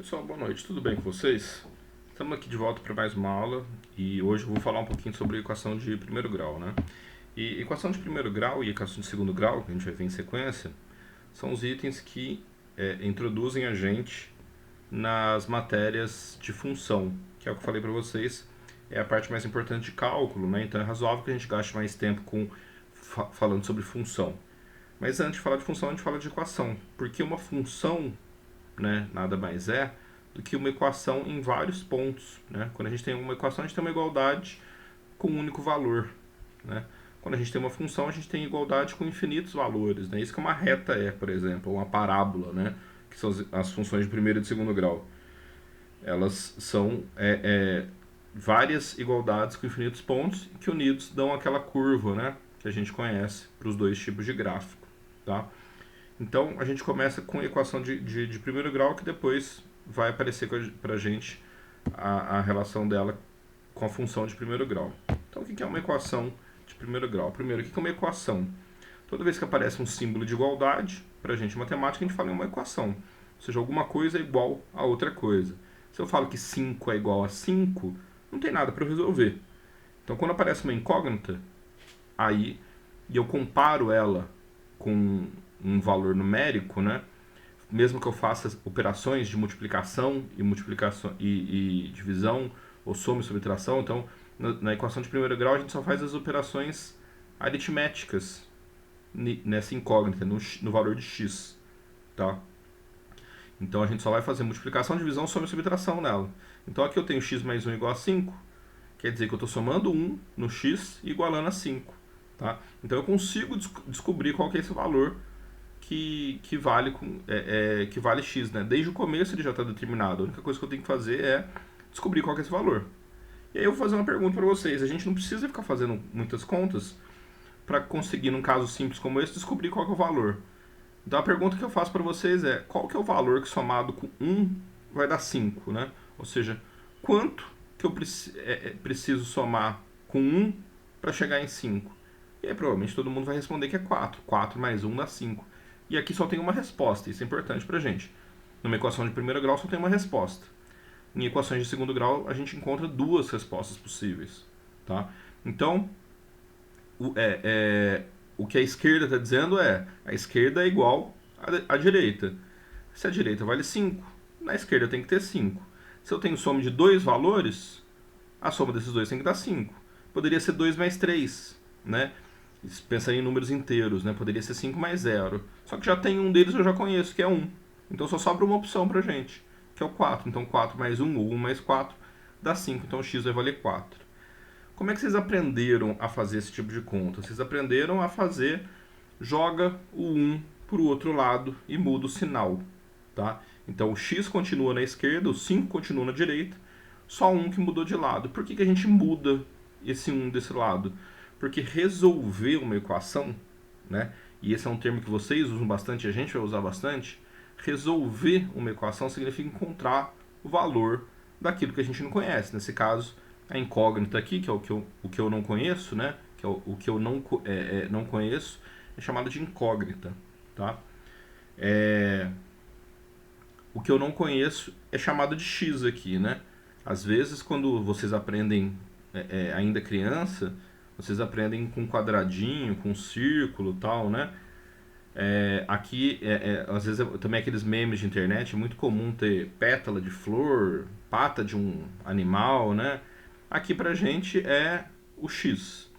Pessoal, boa noite, tudo bem com vocês? Estamos aqui de volta para mais uma aula e hoje eu vou falar um pouquinho sobre equação de primeiro grau, né? E equação de primeiro grau e equação de segundo grau, que a gente vai ver em sequência, são os itens que introduzem a gente nas matérias de função, que é o que eu falei para vocês, é a parte mais importante de cálculo, né? Então é razoável que a gente gaste mais tempo falando sobre função. Mas antes de falar de função, a gente fala de equação, porque uma função, né, nada mais é do que uma equação em vários pontos, né? Quando a gente tem uma equação, a gente tem uma igualdade com um único valor, né? Quando a gente tem uma função, a gente tem igualdade com infinitos valores, né? Isso que uma reta é, por exemplo, ou uma parábola, né? Que são as funções de primeiro e de segundo grau. Elas são várias igualdades com infinitos pontos que unidos dão aquela curva, né? Que a gente conhece para os dois tipos de gráfico, tá? Então, a gente começa com a equação de primeiro grau, que depois vai aparecer para a gente a relação dela com a função de primeiro grau. Então, o que é uma equação de primeiro grau? Primeiro, o que é uma equação? Toda vez que aparece um símbolo de igualdade, para a gente em matemática, a gente fala em uma equação. Ou seja, alguma coisa é igual a outra coisa. Se eu falo que 5 é igual a 5, não tem nada para eu resolver. Então, quando aparece uma incógnita, aí e eu comparo ela com um valor numérico, né? Mesmo que eu faça operações de multiplicação e divisão, ou soma e subtração, então na equação de primeiro grau a gente só faz as operações aritméticas nessa incógnita, no valor de x, tá? Então a gente só vai fazer multiplicação, divisão, soma e subtração nela. Então aqui eu tenho x mais 1 igual a 5, quer dizer que eu estou somando 1 no x e igualando a 5. Tá? Então eu consigo descobrir qual que é esse valor que vale x, né? Desde o começo ele já está determinado. A única coisa que eu tenho que fazer é descobrir qual que é esse valor. E aí eu vou fazer uma pergunta para vocês. A gente não precisa ficar fazendo muitas contas para conseguir, num caso simples como esse, descobrir qual que é o valor. Então a pergunta que eu faço para vocês é: qual que é o valor que somado com 1 vai dar 5, né? Ou seja, quanto que eu preciso somar com 1 para chegar em 5? E aí provavelmente todo mundo vai responder que é 4. 4 mais 1 dá 5. E aqui só tem uma resposta, isso é importante pra gente. Numa equação de primeiro grau só tem uma resposta. Em equações de segundo grau a gente encontra duas respostas possíveis. Tá? Então, o que a esquerda está dizendo é: a esquerda é igual à direita. Se a direita vale 5, na esquerda tem que ter 5. Se eu tenho soma de dois valores, a soma desses dois tem que dar 5. Poderia ser 2 mais 3, né? Pensar em números inteiros, né? Poderia ser 5 mais 0. Só que já tem um deles que eu já conheço, que é 1. Então só sobra uma opção pra gente, que é o 4. Então 4 mais 1 ou 1 mais 4 dá 5. Então x vai valer 4. Como é que vocês aprenderam a fazer esse tipo de conta? Vocês aprenderam a fazer, joga o 1 para o outro lado e muda o sinal. Tá? Então o x continua na esquerda, o 5 continua na direita, só 1 que mudou de lado. Por que a gente muda esse 1 desse lado? Porque resolver uma equação, né, e esse é um termo que vocês usam bastante e a gente vai usar bastante, resolver uma equação significa encontrar o valor daquilo que a gente não conhece. Nesse caso, a incógnita aqui, que é o que eu não conheço, né, que é o que eu não conheço, é chamado de incógnita. Tá? O que eu não conheço é chamado de x aqui. Né? Às vezes, quando vocês aprendem ainda criança, vocês aprendem com quadradinho, com círculo e tal, né? Aqui, às vezes, também aqueles memes de internet, é muito comum ter pétala de flor, pata de um animal, né? Aqui pra gente é o x.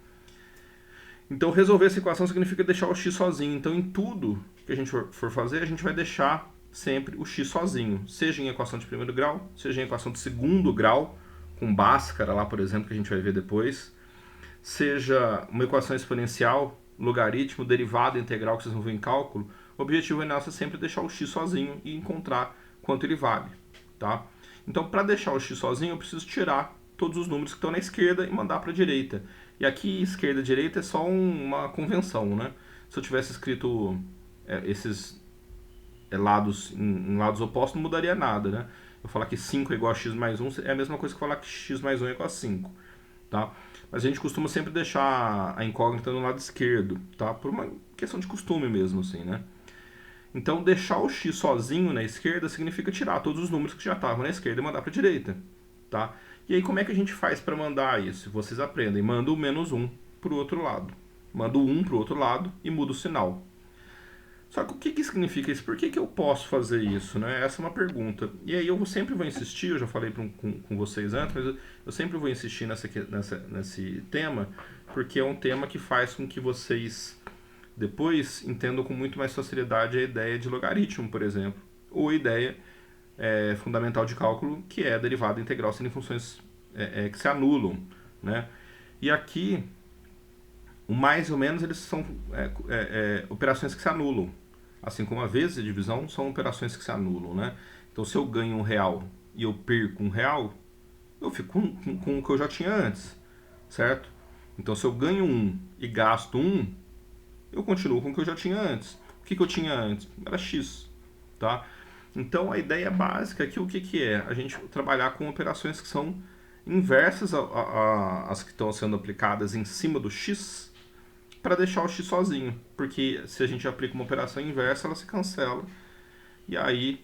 Então, resolver essa equação significa deixar o x sozinho. Então, em tudo que a gente for fazer, a gente vai deixar sempre o x sozinho. Seja em equação de primeiro grau, seja em equação de segundo grau, com Bhaskara lá, por exemplo, que a gente vai ver depois, seja uma equação exponencial, logaritmo, derivada, integral que vocês vão ver em cálculo, o objetivo nosso é sempre deixar o x sozinho e encontrar quanto ele vale. Tá? Então, para deixar o x sozinho, eu preciso tirar todos os números que estão na esquerda e mandar para a direita. E aqui, esquerda e direita é só uma convenção. Né? Se eu tivesse escrito esses lados em lados opostos, não mudaria nada. Né? Eu falar que 5 é igual a x mais 1 é a mesma coisa que falar que x mais 1 é igual a 5. Tá? Mas a gente costuma sempre deixar a incógnita no lado esquerdo, tá? Por uma questão de costume mesmo, assim, né? Então, deixar o x sozinho na esquerda significa tirar todos os números que já estavam na esquerda e mandar para a direita, tá? E aí, como é que a gente faz para mandar isso? Vocês aprendem, manda o menos 1 para o outro lado. Manda o 1 para o outro lado e muda o sinal. Só que o que significa isso? Por que eu posso fazer isso? Né? Essa é uma pergunta. E aí eu sempre vou insistir, eu já falei com vocês antes, mas eu sempre vou insistir nesse tema, porque é um tema que faz com que vocês depois entendam com muito mais facilidade a ideia de logaritmo, por exemplo, ou a ideia fundamental de cálculo, que é a derivada integral sendo funções que se anulam. Né? E aqui, o mais ou menos, eles são operações que se anulam. Assim como a vezes e divisão são operações que se anulam. Né? Então, se eu ganho R$1 e eu perco R$1, eu fico com o que eu já tinha antes. Certo? Então, se eu ganho 1 e gasto 1, eu continuo com o que eu já tinha antes. O que eu tinha antes? Era x. Tá? Então, a ideia básica aqui, o que é? A gente trabalhar com operações que são inversas às que estão sendo aplicadas em cima do x, para deixar o x sozinho. Porque se a gente aplica uma operação inversa, ela se cancela. E aí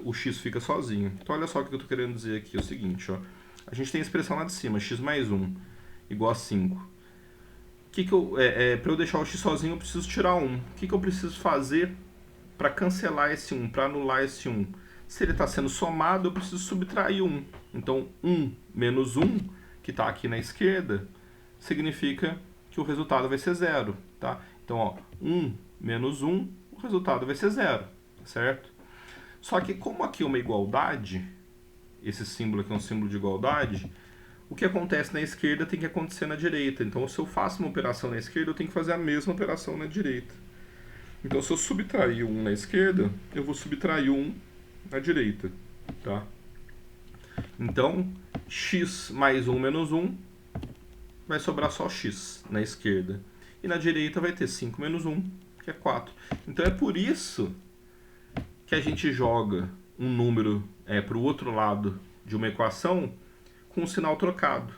o x fica sozinho. Então, olha só o que eu estou querendo dizer aqui. É o seguinte, ó. A gente tem a expressão lá de cima, x mais 1 igual a 5. Para eu deixar o x sozinho, eu preciso tirar 1. O que eu preciso fazer para cancelar esse 1, para anular esse 1? Se ele está sendo somado, eu preciso subtrair 1. Então, 1 menos 1, que está aqui na esquerda, significa que o resultado vai ser 0. Tá? Então, ó, 1 menos 1, o resultado vai ser 0. Certo? Só que como aqui é uma igualdade, esse símbolo aqui é um símbolo de igualdade, o que acontece na esquerda tem que acontecer na direita. Então, se eu faço uma operação na esquerda, eu tenho que fazer a mesma operação na direita. Então, se eu subtrair 1 na esquerda, eu vou subtrair 1 na direita. Tá? Então, x mais 1 menos 1 vai sobrar só x na esquerda. E na direita vai ter 5 menos 1, que é 4. Então, é por isso que a gente joga um número para o outro lado de uma equação com o sinal trocado.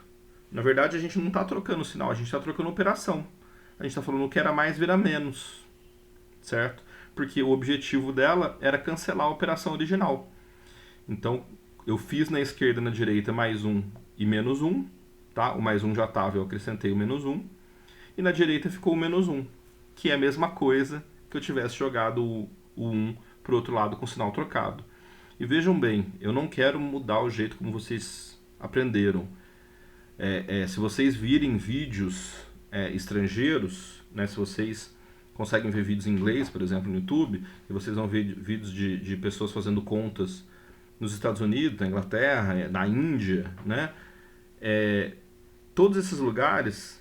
Na verdade, a gente não está trocando o sinal, a gente está trocando a operação. A gente está falando que era mais vira menos, certo? Porque o objetivo dela era cancelar a operação original. Então, eu fiz na esquerda e na direita mais 1 e menos 1, tá? O mais 1 já estava, eu acrescentei o menos 1. E na direita ficou o menos 1, que é a mesma coisa que eu tivesse jogado o 1 para o outro lado com o sinal trocado. E vejam bem, eu não quero mudar o jeito como vocês aprenderam. Se vocês virem vídeos estrangeiros, né, se vocês conseguem ver vídeos em inglês, por exemplo, no YouTube, e vocês vão ver vídeos de pessoas fazendo contas nos Estados Unidos, na Inglaterra, na Índia, né? Todos esses lugares,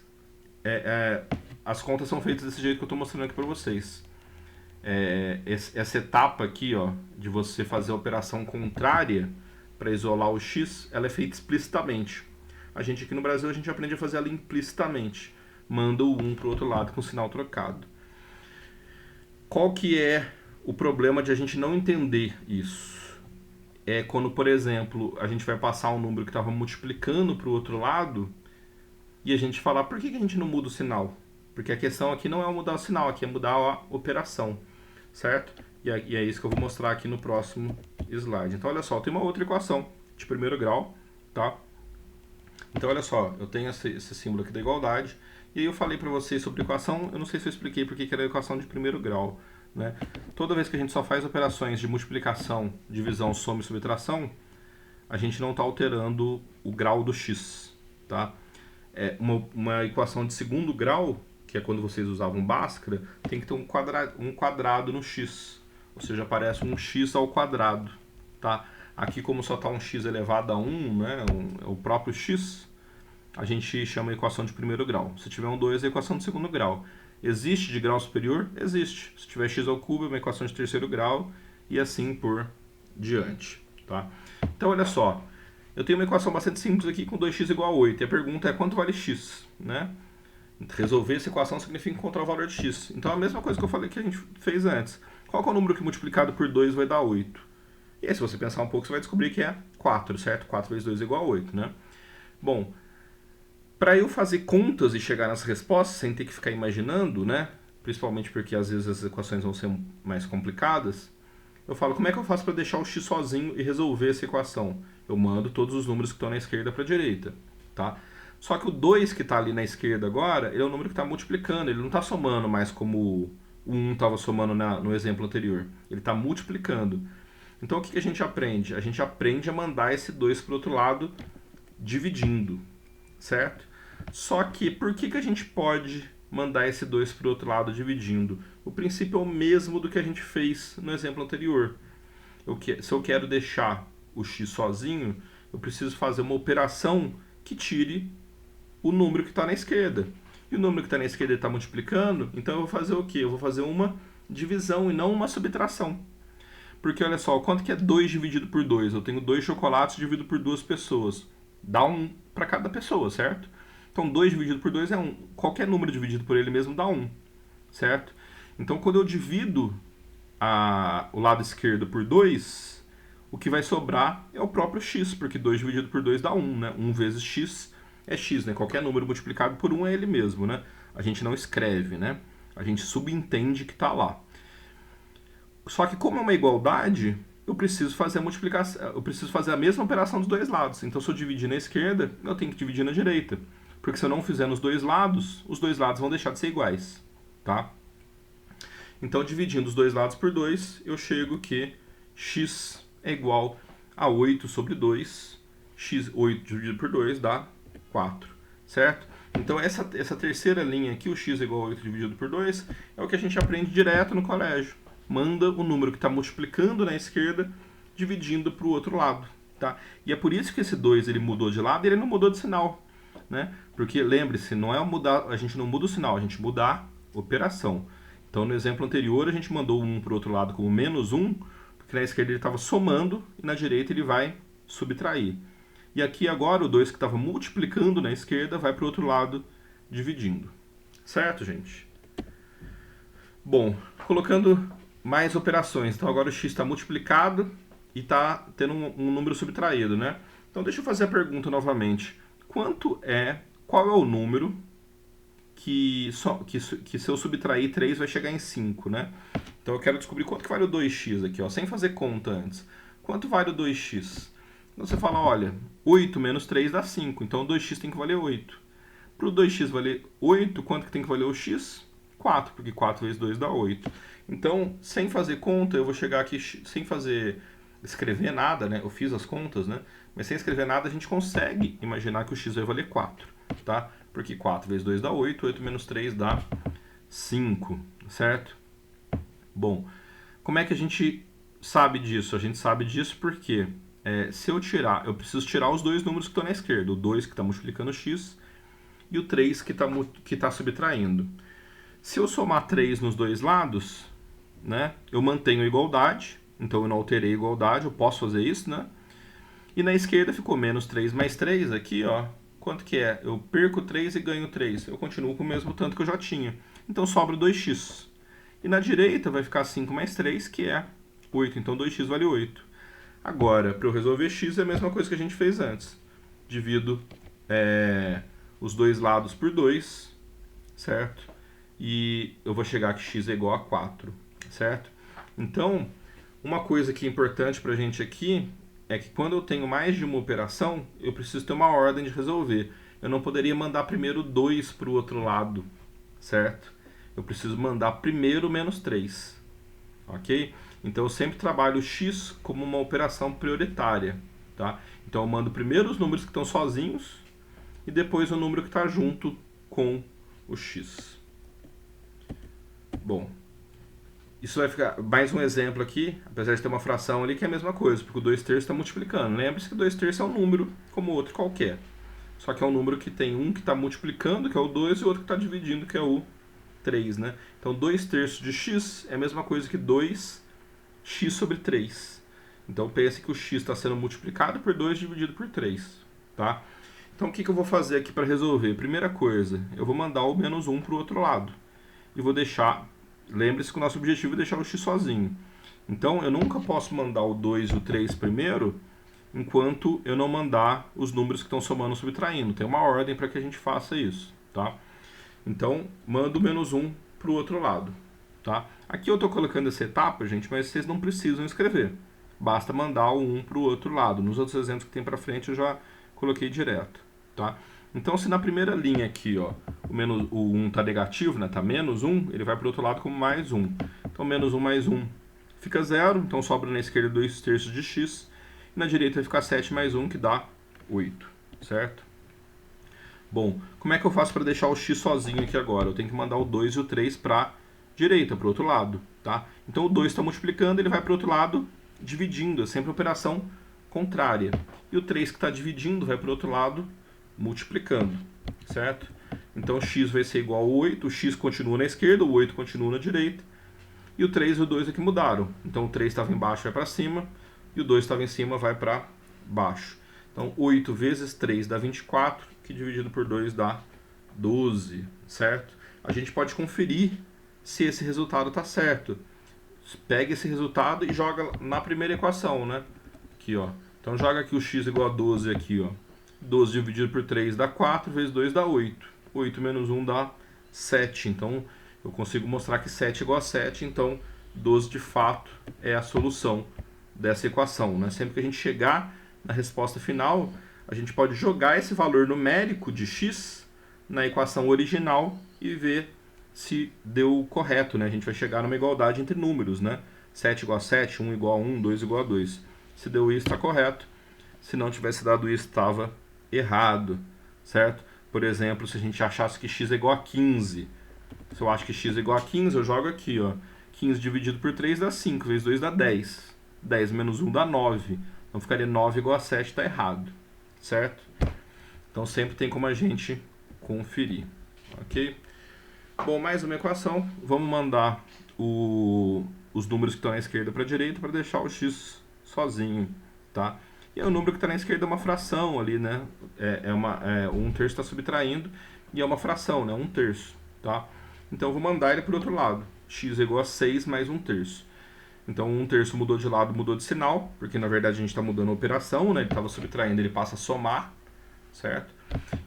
as contas são feitas desse jeito que eu estou mostrando aqui para vocês. Essa etapa aqui, ó, de você fazer a operação contrária para isolar o x, ela é feita explicitamente. A gente aqui no Brasil, a gente aprende a fazer ela implicitamente. Manda o 1 para o outro lado com o sinal trocado. Qual que é o problema de a gente não entender isso? É quando, por exemplo, a gente vai passar um número que estava multiplicando para o outro lado e a gente falar, por que a gente não muda o sinal? Porque a questão aqui não é mudar o sinal, aqui é mudar a operação, certo? E é isso que eu vou mostrar aqui no próximo slide. Então, olha só, tem uma outra equação de primeiro grau, tá? Então, olha só, eu tenho esse símbolo aqui da igualdade, e aí eu falei para vocês sobre equação, eu não sei se eu expliquei porque que era a equação de primeiro grau, né? Toda vez que a gente só faz operações de multiplicação, divisão, soma e subtração, a gente não está alterando o grau do x, tá? Uma equação de segundo grau, que é quando vocês usavam Bhaskara, tem que ter um quadrado no x. Ou seja, aparece um x ao quadrado. Tá? Aqui, como só está um x elevado a 1, né, o próprio x, a gente chama a equação de primeiro grau. Se tiver um 2, é a equação de segundo grau. Existe de grau superior? Existe. Se tiver x ao cubo, é uma equação de terceiro grau, e assim por diante. Tá? Então, olha só. Eu tenho uma equação bastante simples aqui com 2x igual a 8. E a pergunta é quanto vale x? Né? Resolver essa equação significa encontrar o valor de x. Então, a mesma coisa que eu falei que a gente fez antes. Qual que é o número que multiplicado por 2 vai dar 8? E aí, se você pensar um pouco, você vai descobrir que é 4, certo? 4 vezes 2 é igual a 8, né? Bom, para eu fazer contas e chegar nas respostas, sem ter que ficar imaginando, né? principalmente porque às vezes as equações vão ser mais complicadas, eu falo, como é que eu faço para deixar o x sozinho e resolver essa equação? Eu mando todos os números que estão na esquerda para a direita, tá? Só que o 2 que está ali na esquerda agora, ele é o número que está multiplicando, ele não está somando mais como o 1 estava somando no exemplo anterior. Ele está multiplicando. Então o que a gente aprende? A gente aprende a mandar esse 2 para o outro lado dividindo, certo? Só que por que a gente pode mandar esse 2 para o outro lado dividindo? O princípio é o mesmo do que a gente fez no exemplo anterior. Se eu quero deixar o x sozinho, eu preciso fazer uma operação que tire o número que está na esquerda. E o número que está na esquerda está multiplicando, então eu vou fazer o quê? Eu vou fazer uma divisão e não uma subtração. Porque olha só, quanto que é 2 dividido por 2? Eu tenho 2 chocolates dividido por 2 pessoas. Dá 1 para cada pessoa, certo? Então 2 dividido por 2 é 1. Qualquer número dividido por ele mesmo dá 1, certo? Então quando eu divido o lado esquerdo por 2, o que vai sobrar é o próprio x, porque 2 dividido por 2 dá 1, né? 1 vezes x é x, né? Qualquer número multiplicado por 1 é ele mesmo, né? A gente não escreve, né? A gente subentende que está lá. Só que como é uma igualdade, eu preciso fazer a multiplicação, eu preciso fazer a mesma operação dos dois lados. Então se eu dividir na esquerda, eu tenho que dividir na direita. Porque se eu não fizer nos dois lados, os dois lados vão deixar de ser iguais, tá? Então dividindo os dois lados por 2, eu chego que x é igual a 8 sobre 2. X, 8 dividido por 2 dá 4, certo? Então essa terceira linha aqui, o x é igual a 8 dividido por 2, é o que a gente aprende direto no colégio. Manda o número que está multiplicando na esquerda, dividindo para o outro lado, tá? E é por isso que esse 2 ele mudou de lado e ele não mudou de sinal, né? Porque lembre-se, não é mudar, a gente não muda o sinal, a gente muda a operação. Então no exemplo anterior a gente mandou 1 para o outro lado como menos 1, porque na esquerda ele estava somando e na direita ele vai subtrair. E aqui agora o 2 que estava multiplicando na esquerda vai para o outro lado dividindo. Certo, gente? Bom, colocando mais operações. Então agora o x está multiplicado e está tendo um número subtraído, né? Então deixa eu fazer a pergunta novamente. Qual é o número que se eu subtrair 3 vai chegar em 5, né? Então eu quero descobrir quanto que vale o 2x aqui, ó, sem fazer conta antes. Quanto vale o 2x? Então você fala, olha, 8 menos 3 dá 5, então o 2x tem que valer 8. Para o 2x valer 8, quanto que tem que valer o x? 4, porque 4 vezes 2 dá 8. Então, sem fazer conta, eu vou chegar aqui sem escrever nada, né? Eu fiz as contas, né? Mas sem escrever nada, a gente consegue imaginar que o x vai valer 4, tá? Porque 4 vezes 2 dá 8, 8 menos 3 dá 5, certo? Bom, como é que a gente sabe disso? A gente sabe disso porque se eu preciso tirar os dois números que estão na esquerda, o 2 que está multiplicando x e o 3 que está subtraindo. Se eu somar 3 nos dois lados, né, eu mantenho a igualdade, então eu não alterei a igualdade, eu posso fazer isso, né? E na esquerda ficou menos 3 mais 3 aqui, ó. Quanto que é? Eu perco 3 e ganho 3. Eu continuo com o mesmo tanto que eu já tinha. Então sobra 2x. E na direita vai ficar 5 mais 3, que é 8. Então 2x vale 8. Agora, para eu resolver x é a mesma coisa que a gente fez antes. Divido os dois lados por 2, certo? E eu vou chegar que x é igual a 4, certo? Então, uma coisa que é importante para a gente aqui é que quando eu tenho mais de uma operação, eu preciso ter uma ordem de resolver. Eu não poderia mandar primeiro 2 para o outro lado, certo? Eu preciso mandar primeiro menos 3, ok? Então eu sempre trabalho o x como uma operação prioritária, tá? Então eu mando primeiro os números que estão sozinhos e depois o número que está junto com o x. Bom, isso vai ficar mais um exemplo aqui, apesar de ter uma fração ali que é a mesma coisa, porque o 2/3 está multiplicando. Lembre-se que 2/3 é um número como outro qualquer. Só que é um número que tem um que está multiplicando, que é o 2, e o outro que está dividindo, que é o 3, né? Então 2/3 de x é a mesma coisa que 2x sobre 3. Então pense que o x está sendo multiplicado por 2 dividido por 3, tá? Então o que eu vou fazer aqui para resolver? Primeira coisa, eu vou mandar o menos 1 para o outro lado. E vou deixar... Lembre-se que o nosso objetivo é deixar o x sozinho. Então, eu nunca posso mandar o 2 e o 3 primeiro, enquanto eu não mandar os números que estão somando e subtraindo. Tem uma ordem para que a gente faça isso, tá? Então, mando o menos 1 para o outro lado. Tá? Aqui eu estou colocando essa etapa, gente, mas vocês não precisam escrever. Basta mandar o 1 para o outro lado. Nos outros exemplos que tem para frente eu já coloquei direto. Tá? Então, se na primeira linha aqui, ó, o 1 está negativo, né, tá menos 1, ele vai para o outro lado como mais 1. Então, menos 1 mais 1 fica 0, então sobra na esquerda 2 terços de x. E na direita vai ficar 7 mais 1, que dá 8, certo? Bom, como é que eu faço para deixar o x sozinho aqui agora? Eu tenho que mandar o 2 e o 3 para a direita, para o outro lado. Tá? Então, o 2 está multiplicando, ele vai para o outro lado dividindo, é sempre operação contrária. E o 3 que está dividindo vai para o outro lado multiplicando, certo? Então, x vai ser igual a 8, o x continua na esquerda, o 8 continua na direita, e o 3 e o 2 aqui mudaram. Então, o 3 estava embaixo, vai para cima, e o 2 estava em cima, vai para baixo. Então, 8 vezes 3 dá 24, que dividido por 2 dá 12, certo? A gente pode conferir se esse resultado está certo. Pega esse resultado e joga na primeira equação, né? Aqui, ó. Então, joga aqui o x igual a 12 aqui, ó. 12 dividido por 3 dá 4, vezes 2 dá 8. 8 menos 1 dá 7. Então, eu consigo mostrar que 7 é igual a 7. Então, 12 de fato é a solução dessa equação, né? Sempre que a gente chegar na resposta final, a gente pode jogar esse valor numérico de x na equação original e ver se deu correto, né? A gente vai chegar numa igualdade entre números, né? 7 igual a 7, 1 igual a 1, 2 igual a 2. Se deu isso, está correto. Se não tivesse dado isso, estava errado, certo? Por exemplo, se a gente achasse que x é igual a 15. Se eu acho que x é igual a 15, eu jogo aqui, ó. 15 dividido por 3 dá 5, vezes 2 dá 10. 10 menos 1 dá 9. Então ficaria 9 igual a 7, está errado, certo? Então sempre tem como a gente conferir, ok? Bom, mais uma equação. Vamos mandar os números que estão na esquerda para a direita para deixar o x sozinho, tá? E o número que está na esquerda é uma fração ali, né? Um terço está subtraindo e é uma fração, né? Um terço, tá? Então eu vou mandar ele para o outro lado. X é igual a 6 mais um terço. Então um terço mudou de lado, mudou de sinal, porque na verdade a gente está mudando a operação, né? Ele estava subtraindo, ele passa a somar, certo?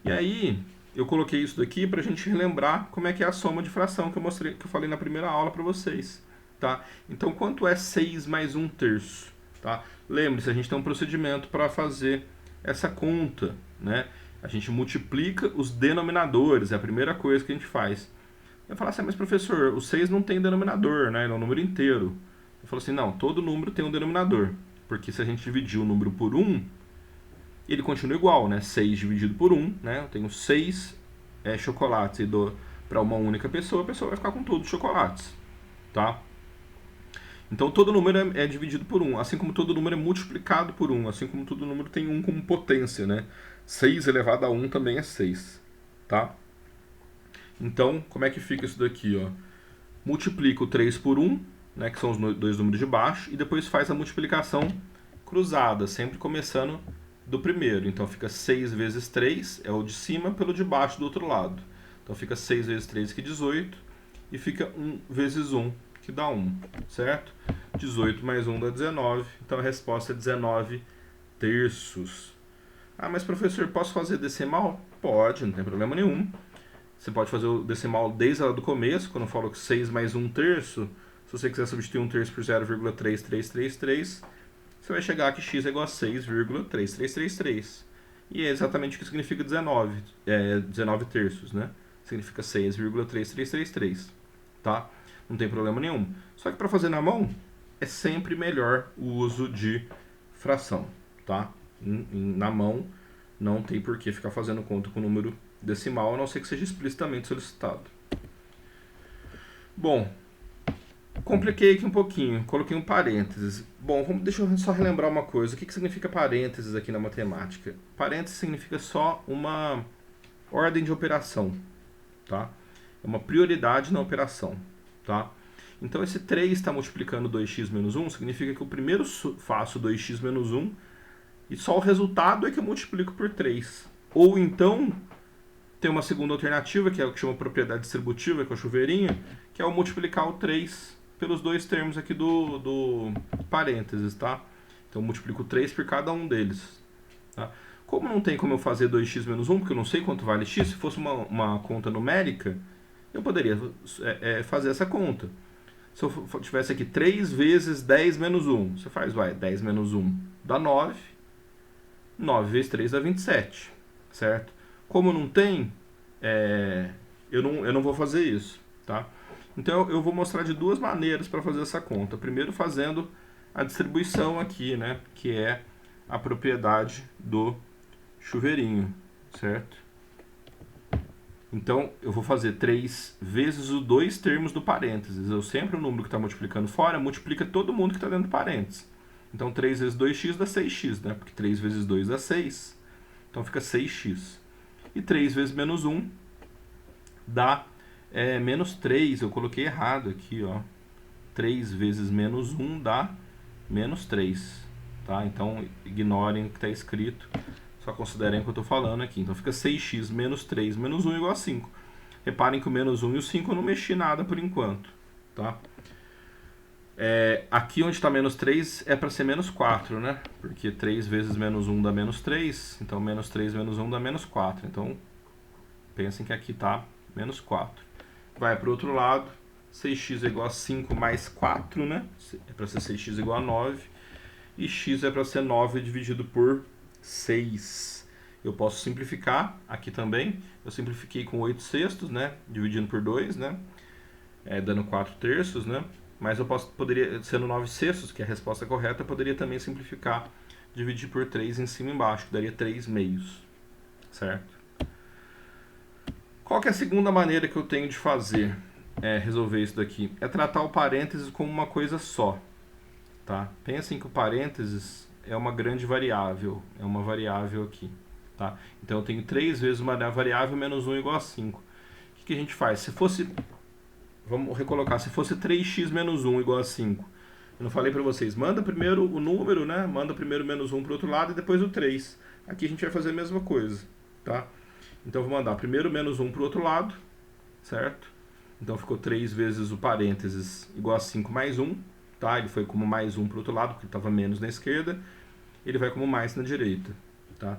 E aí eu coloquei isso daqui para a gente relembrar como é que é a soma de fração que eu mostrei, que eu falei na primeira aula para vocês, tá? Então quanto é 6 mais um terço, tá? Lembre-se, a gente tem um procedimento para fazer essa conta, né? A gente multiplica os denominadores, é a primeira coisa que a gente faz. Eu falo assim, mas professor, o 6 não tem denominador, né? Ele é um número inteiro. Eu falo assim, não, todo número tem um denominador, porque se a gente dividir o número por 1, ele continua igual, né? 6 dividido por 1, né? Eu tenho 6 chocolates e dou para uma única pessoa, a pessoa vai ficar com todos os chocolates, tá? Então todo número é dividido por 1, assim como todo número é multiplicado por 1, assim como todo número tem 1 como potência, né? 6 elevado a 1 também é 6, tá? Então, como é que fica isso daqui, ó? Multiplica o 3 por 1, né, que são os dois números de baixo, e depois faz a multiplicação cruzada, sempre começando do primeiro. Então fica 6 vezes 3, é o de cima pelo de baixo do outro lado. Então fica 6 vezes 3, que é 18, e fica 1 vezes 1, que dá 1, certo? 18 mais 1 dá 19, então a resposta é 19 terços. Ah, mas professor, posso fazer decimal? Pode, não tem problema nenhum. Você pode fazer o decimal desde lá do começo, quando eu falo que 6 mais 1 terço. Se você quiser substituir 1 terço por 0,3333, você vai chegar que x é igual a 6,3333. E é exatamente o que significa 19, 19 terços, né? Significa 6,3333, tá? Não tem problema nenhum. Só que para fazer na mão, é sempre melhor o uso de fração, tá? Na mão, não tem por que ficar fazendo conta com número decimal, a não ser que seja explicitamente solicitado. Bom, compliquei aqui um pouquinho, coloquei um parênteses. Bom, deixa eu só relembrar uma coisa. O que significa parênteses aqui na matemática? Parênteses significa só uma ordem de operação, tá? É uma prioridade na operação, tá? Então esse 3 está multiplicando 2x menos 1, significa que eu primeiro faço 2x menos 1 e só o resultado é que eu multiplico por 3. Ou então tem uma segunda alternativa, que é o que chama propriedade distributiva, que é o chuveirinho, que é o multiplicar o 3 pelos dois termos aqui do parênteses, tá? Então eu multiplico 3 por cada um deles, tá? Como não tem como eu fazer 2x menos 1, porque eu não sei quanto vale x, se fosse uma conta numérica, Eu poderia fazer essa conta. Se eu tivesse aqui 3 vezes 10 menos 1, você faz, 10 menos 1 dá 9, 9 vezes 3 dá 27, certo? Como não tem, eu não vou fazer isso, tá? Então eu vou mostrar de duas maneiras para fazer essa conta. Primeiro fazendo a distribuição aqui, né, que é a propriedade do chuveirinho, certo? Então, eu vou fazer 3 vezes os dois termos do parênteses. Eu sempre o número que está multiplicando fora multiplica todo mundo que está dentro do parênteses. Então, 3 vezes 2x dá 6x, né? Porque 3 vezes 2 dá 6. Então, fica 6x. E 3 vezes menos 1 dá menos 3. Eu coloquei errado aqui, ó. 3 vezes menos 1 dá menos 3. Tá? Então, ignorem o que está escrito. Só considerem o que eu estou falando aqui. Então fica 6x menos 3 menos 1 igual a 5. Reparem que o menos 1 e o 5 eu não mexi nada por enquanto. Tá? Aqui onde está menos 3 é para ser menos 4, né? Porque 3 vezes menos 1 dá menos 3. Então menos 3 menos 1 dá menos 4. Então pensem que aqui está menos 4. Vai para o outro lado. 6x é igual a 5 mais 4, né? É para ser 6x igual a 9. E x é para ser 9 dividido por 6. Eu posso simplificar aqui também. Eu simplifiquei com 8 sextos, né? Dividindo por 2, né? Dando 4 terços, né? Mas eu poderia, sendo 9 sextos, que é a resposta correta, eu poderia também simplificar, dividir por 3 em cima e embaixo, que daria 3 meios. Certo? Qual que é a segunda maneira que eu tenho de fazer, resolver isso daqui? É tratar o parênteses como uma coisa só. Tá? Pensem que o parênteses é uma grande variável, é uma variável aqui. Tá? Então eu tenho 3 vezes uma variável menos 1 igual a 5. O que a gente faz? Se fosse, vamos recolocar, se fosse 3x menos 1 igual a 5, eu não falei para vocês, manda primeiro o número, né? Manda primeiro menos 1 para o outro lado e depois o 3. Aqui a gente vai fazer a mesma coisa. Tá? Então eu vou mandar primeiro menos 1 para o outro lado, certo? Então ficou 3 vezes o parênteses igual a 5 mais 1. Tá? Ele foi como mais 1 para o outro lado, porque estava menos na esquerda. Ele vai como mais na direita. Tá?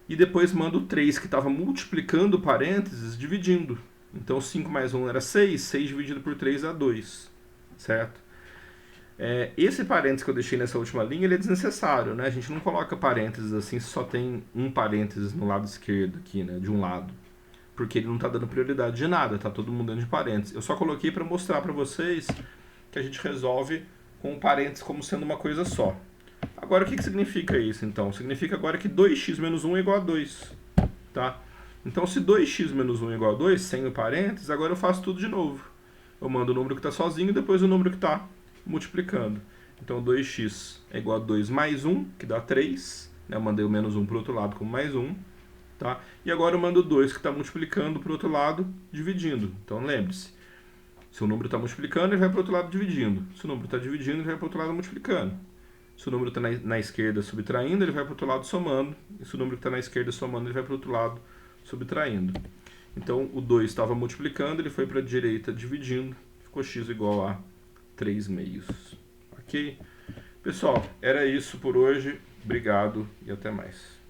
E depois manda o 3, que estava multiplicando o parênteses, dividindo. Então 5 mais 1 era 6, 6 dividido por 3 dá 2. Certo? Esse parênteses que eu deixei nessa última linha, ele é desnecessário. Né? A gente não coloca parênteses assim, só tem um parênteses no lado esquerdo aqui, né? De um lado. Porque ele não está dando prioridade de nada, está todo mundo dentro de parênteses. Eu só coloquei para mostrar para vocês que a gente resolve com parênteses como sendo uma coisa só. Agora, o que significa isso, então? Significa agora que 2x menos 1 é igual a 2. Tá? Então, se 2x menos 1 é igual a 2, sem o parênteses, agora eu faço tudo de novo. Eu mando o número que está sozinho e depois o número que está multiplicando. Então, 2x é igual a 2 mais 1, que dá 3. Né? Eu mandei o menos 1 para o outro lado como mais 1. Tá? E agora eu mando o 2, que está multiplicando para o outro lado, dividindo. Então, lembre-se. Se o número está multiplicando, ele vai para o outro lado dividindo. Se o número está dividindo, ele vai para o outro lado multiplicando. Se o número está na esquerda subtraindo, ele vai para o outro lado somando. E se o número que está na esquerda somando, ele vai para o outro lado subtraindo. Então, o 2 estava multiplicando, ele foi para a direita dividindo. Ficou x igual a 3 meios. Ok? Pessoal, era isso por hoje. Obrigado e até mais.